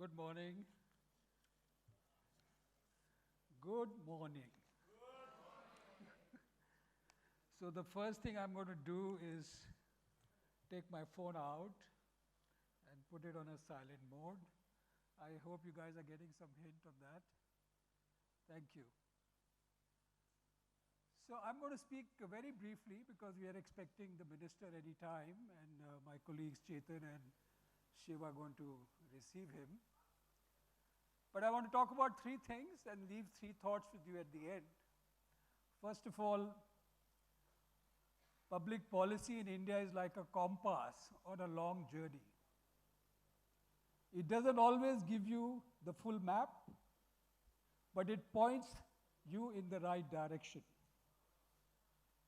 Good morning. Good morning. So the first thing I'm going to do is take my phone out and put it on a silent mode. I hope you guys are getting some hint of that. Thank you. So I'm going to speak very briefly because we are expecting the minister any time, and my colleagues Chetan and Shiva are going to receive him. But I want to talk about three things and leave three thoughts with you at the end. First of all, public policy in India is like a compass on a long journey. It doesn't always give you the full map, but it points you in the right direction.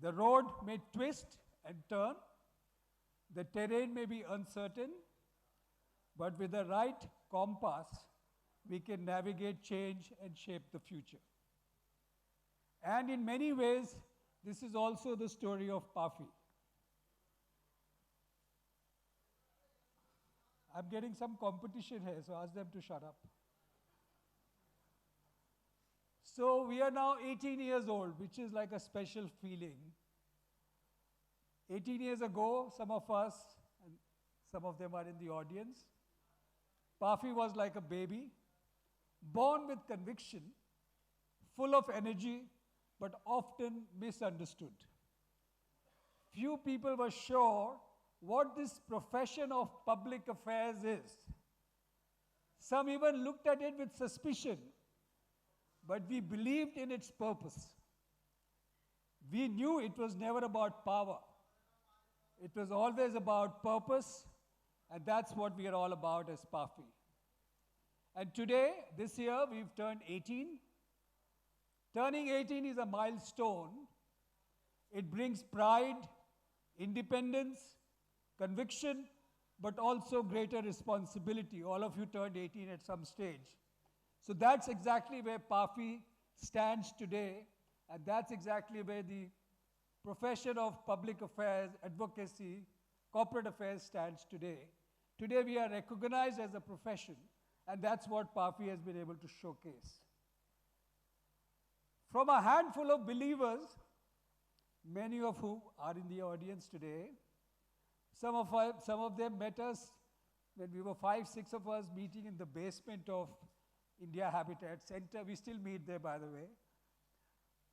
The road may twist and turn, the terrain may be uncertain, but with the right compass, we can navigate change and shape the future. And in many ways, this is also the story of PAFI. I'm getting some competition here, so ask them to shut up. So we are now 18 years old, which is like a special feeling. 18 years ago, some of us, and some of them are in the audience, PAFI was like a baby, born with conviction, full of energy, but often misunderstood. Few people were sure what this profession of public affairs is. Some even looked at it with suspicion, but we believed in its purpose. We knew it was never about power. It was always about purpose, and that's what we are all about as PAFI. And today, this year, we've turned 18. Turning 18 is a milestone. It brings pride, independence, conviction, but also greater responsibility. All of you turned 18 at some stage. So that's exactly where PAFI stands today, and that's exactly where the profession of public affairs, advocacy, corporate affairs stands today. Today we are recognized as a profession, and that's what PAFI has been able to showcase. From a handful of believers, many of whom are in the audience today, some of them met us when we were 5, 6 of us meeting in the basement of India Habitat Center. We still meet there, by the way.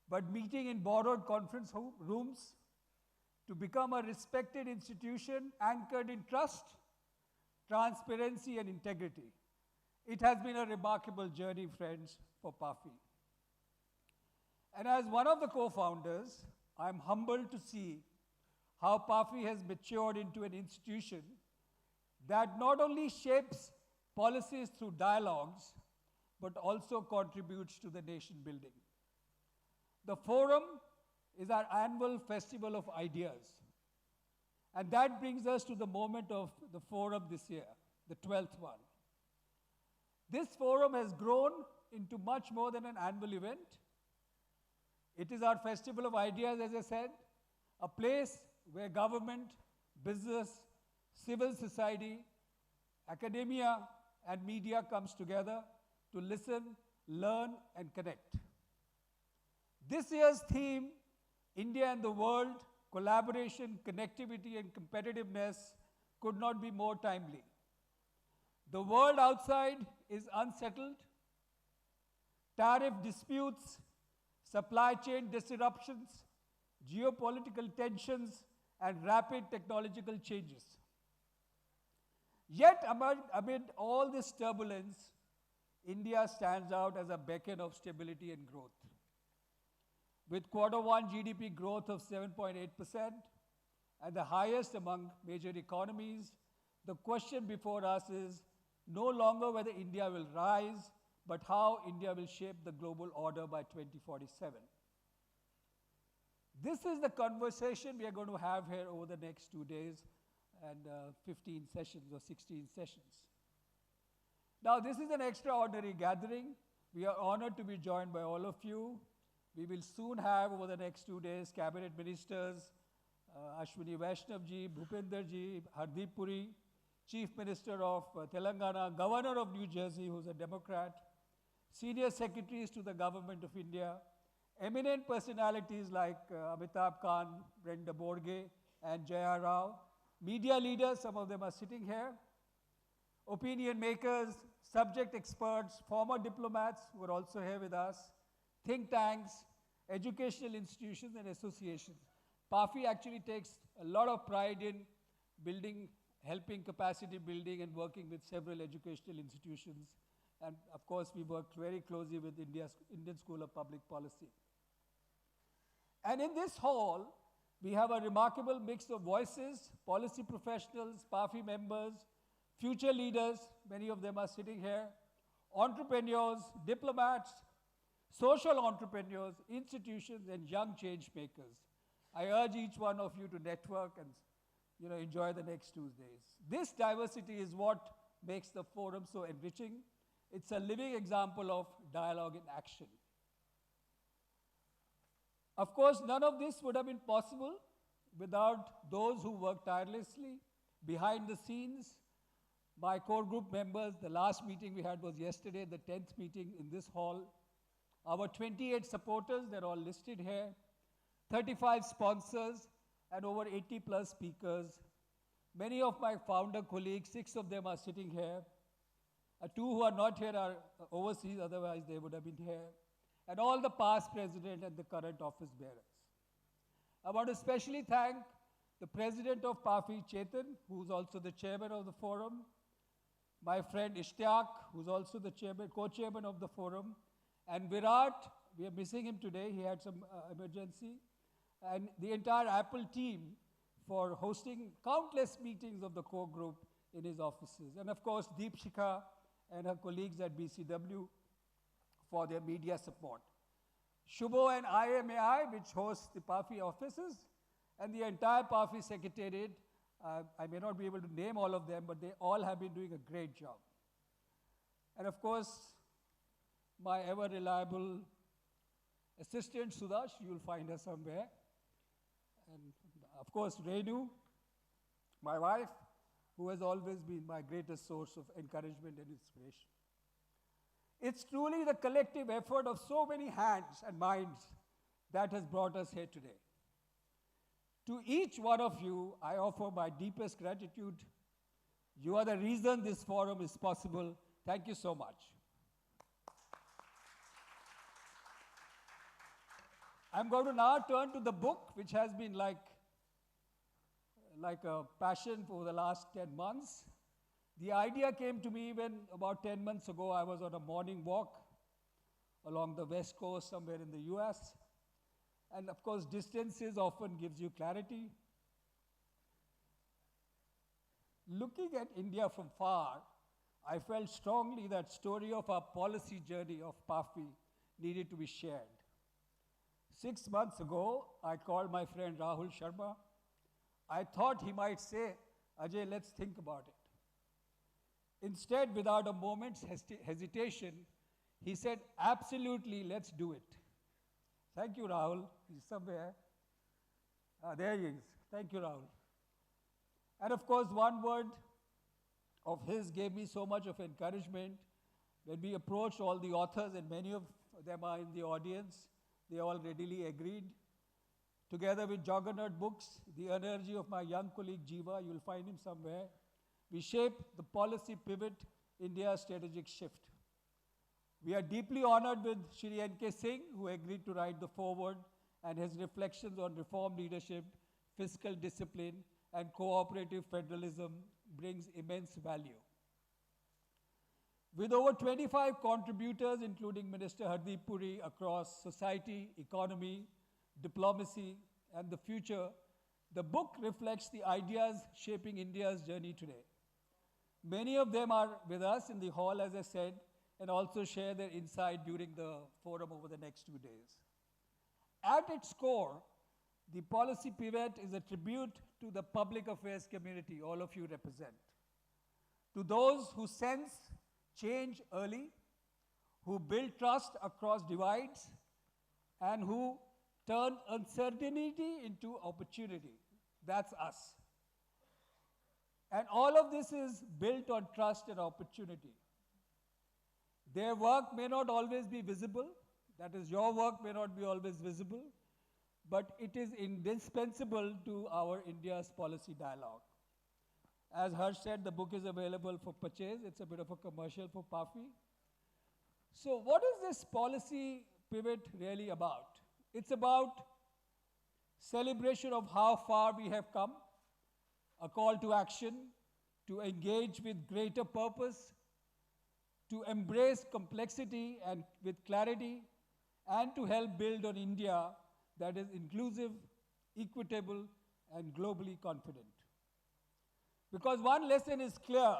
But meeting in borrowed conference rooms to become a respected institution anchored in trust, transparency, and integrity. It has been a remarkable journey, friends, for PAFI. And as one of the co-founders, I'm humbled to see how PAFI has matured into an institution that not only shapes policies through dialogues, but also contributes to the nation building. The forum is our annual festival of ideas. And that brings us to the moment of the forum this year, the 12th one. This forum has grown into much more than an annual event. It is our festival of ideas, as I said, a place where government, business, civil society, academia, and media comes together to listen, learn, and connect. This year's theme, India and the World, Collaboration, Connectivity, and Competitiveness, could not be more timely. The world outside is unsettled. Tariff disputes, supply chain disruptions, geopolitical tensions, and rapid technological changes. Yet, amid all this turbulence, India stands out as a beacon of stability and growth. With Q1 GDP growth of 7.8% and the highest among major economies, the question before us is no longer whether India will rise, but how India will shape the global order by 2047. This is the conversation we are going to have here over the next 2 days and 15 sessions or 16 sessions. Now, this is an extraordinary gathering. We are honored to be joined by all of you. We will soon have, over the next 2 days, cabinet ministers, Ashwini Vaishnav ji, Bhupender ji, Hardeep Puri, Chief Minister of Telangana, Governor of New Jersey, who's a Democrat, senior secretaries to the Government of India, eminent personalities like Amitabh Khan, Brenda Borge, and Jaya Rao, media leaders, some of them are sitting here, opinion makers, subject experts, former diplomats who are also here with us, think tanks, educational institutions and associations. PAFI actually takes a lot of pride in building, helping capacity building and working with several educational institutions. And of course, we worked very closely with Indian School of Public Policy. And in this hall, we have a remarkable mix of voices, policy professionals, PAFI members, future leaders, many of them are sitting here, entrepreneurs, diplomats, social entrepreneurs, institutions, and young change makers. I urge each one of you to network and enjoy the next 2 days. This diversity is what makes the forum so enriching. It's a living example of dialogue in action. Of course, none of this would have been possible without those who work tirelessly behind the scenes. My core group members, the last meeting we had was yesterday, the 10th meeting in this hall. Our 28 supporters, they're all listed here. 35 sponsors and over 80 plus speakers. Many of my founder colleagues, 6 of them are sitting here. 2 who are not here are overseas, otherwise they would have been here. And all the past president and the current office bearers. I want to especially thank the president of PAFI, Chetan, who's also the chairman of the forum, my friend Ishtiaq, who's also the chairman, co-chairman of the forum, and Virat, we are missing him today, he had some emergency, and the entire Apple team for hosting countless meetings of the core group in his offices. And of course, Deepshika and her colleagues at BCW for their media support. Shubho and IMAI, which hosts the PAFI offices, and the entire PAFI secretariat. I may not be able to name all of them, but they all have been doing a great job. And of course, my ever reliable assistant, Sudash, you'll find her somewhere. And of course, Renu, my wife, who has always been my greatest source of encouragement and inspiration. It's truly the collective effort of so many hands and minds that has brought us here today. To each one of you, I offer my deepest gratitude. You are the reason this forum is possible. Thank you so much. I'm going to now turn to the book, which has been like a passion for the last 10 months. The idea came to me when about 10 months ago I was on a morning walk along the West Coast somewhere in the US. And of course, distances often gives you clarity. Looking at India from far, I felt strongly that story of our policy journey of PAFI needed to be shared. 6 months ago, I called my friend Rahul Sharma. I thought he might say, Ajay, let's think about it. Instead, without a moment's hesitation, he said, absolutely, let's do it. Thank you, Rahul. He's somewhere. There he is. Thank you, Rahul. And of course, one word of his gave me so much of encouragement. When we approached all the authors, and many of them are in the audience, they all readily agreed. Together with Juggernaut Books, the energy of my young colleague Jiva, you'll find him somewhere, we shaped the policy pivot, India's strategic shift. We are deeply honored with Shri N.K. Singh, who agreed to write the foreword, and his reflections on reform leadership, fiscal discipline, and cooperative federalism brings immense value. With over 25 contributors, including Minister Hardeep Puri, across society, economy, diplomacy, and the future, the book reflects the ideas shaping India's journey today. Many of them are with us in the hall, as I said, and also share their insight during the forum over the next 2 days. At its core, the policy pivot is a tribute to the public affairs community all of you represent. To those who sense change early, who build trust across divides, and who turn uncertainty into opportunity. That's us. And all of this is built on trust and opportunity. Their work may not always be visible, that is, your work may not be always visible, but it is indispensable to our India's policy dialogue. As Harsh said, the book is available for purchase. It's a bit of a commercial for PAFI. So what is this policy pivot really about? It's about celebration of how far we have come, a call to action, to engage with greater purpose, to embrace complexity and with clarity, and to help build an India that is inclusive, equitable, and globally confident. Because one lesson is clear,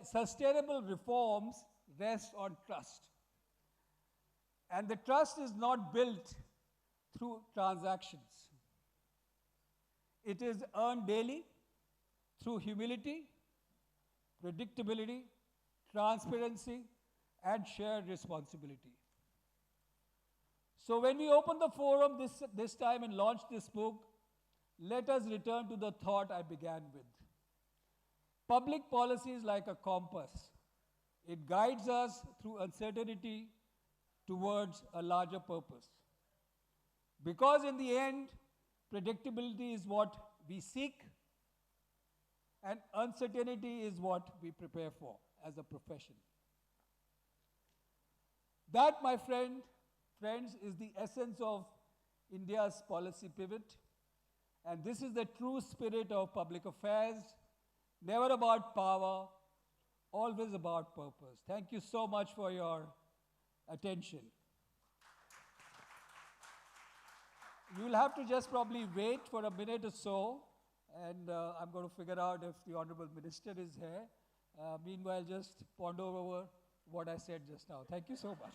sustainable reforms rest on trust. And the trust is not built through transactions. It is earned daily through humility, predictability, transparency, and shared responsibility. So when we open the forum this time and launch this book, let us return to the thought I began with. Public policy is like a compass. It guides us through uncertainty towards a larger purpose. Because in the end, predictability is what we seek, and uncertainty is what we prepare for as a profession. That, my friends, is the essence of India's policy pivot. And this is the true spirit of public affairs, never about power, always about purpose. Thank you so much for your attention. You'll have to just probably wait for a minute or so, and I'm going to figure out if the Honorable Minister is here. Meanwhile, just ponder over what I said just now. Thank you so much.